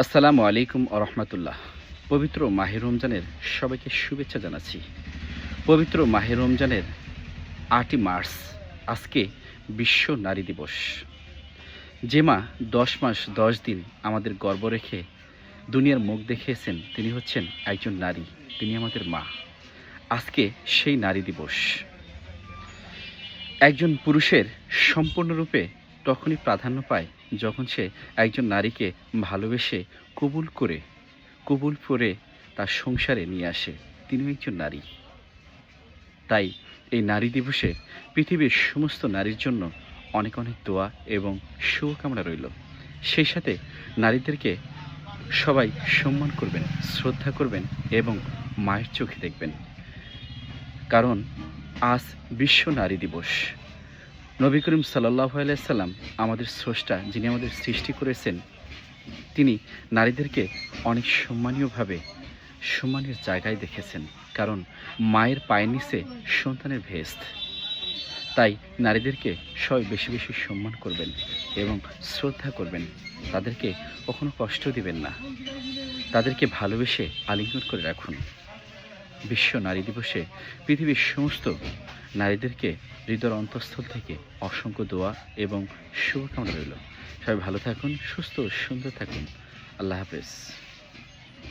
আসসালামু আলাইকুম রহমতুল্লাহ। পবিত্র মাহে রমজানের সবাইকে শুভেচ্ছা জানাচ্ছি। পবিত্র মাহে রমজানের ৮ই মার্চ আজকে বিশ্ব নারী দিবস। যে মা ১০ মাস ১০ দিন আমাদের গর্ভ রেখে দুনিয়ার মুখ দেখিয়েছেন, তিনি হচ্ছেন একজন নারী, তিনি আমাদের মা। আজকে সেই নারী দিবস। একজন পুরুষের সম্পূর্ণরূপে তখনই প্রাধান্য পায় যখন সে একজন নারীকে ভালোবেসে কবুল করে তার সংসারে নিয়ে আসে। তিনিও একজন নারী। তাই এই নারী দিবসে পৃথিবীর সমস্ত নারীর জন্য অনেক অনেক দোয়া এবং শুভকামনা রইল। সেই সাথে নারীদেরকে সবাই সম্মান করবেন, শ্রদ্ধা করবেন এবং মায়ের চোখে দেখবেন, কারণ আজ বিশ্ব নারী দিবস। নবী করিম সাল্লাল্লাহু আলাইহি সাল্লাম, আমাদের স্রষ্টা, যিনি আমাদের সৃষ্টি করেছেন, তিনি নারীদেরকে অনেক সম্মানের জায়গায় দেখেছেন, কারণ মায়ের পায়ের নিচে সন্তানের ভেস্ত। তাই নারীদেরকে সবাই বেশি বেশি সম্মান করবেন এবং শ্রদ্ধা করবেন। তাদেরকে কখনো কষ্ট দিবেন না, তাদেরকে ভালোবেসে আলিঙ্গন করে রাখুন। বিশ্ব নারী দিবসে পৃথিবীর সমস্ত নারীদেরকে হৃদয়ের অন্তঃস্থল থেকে অসংখ্য দোয়া এবং শুভকামনা রইল। সবাই ভালো থাকুন, সুস্থ ও সুন্দর থাকুন। আল্লাহ হাফেজ।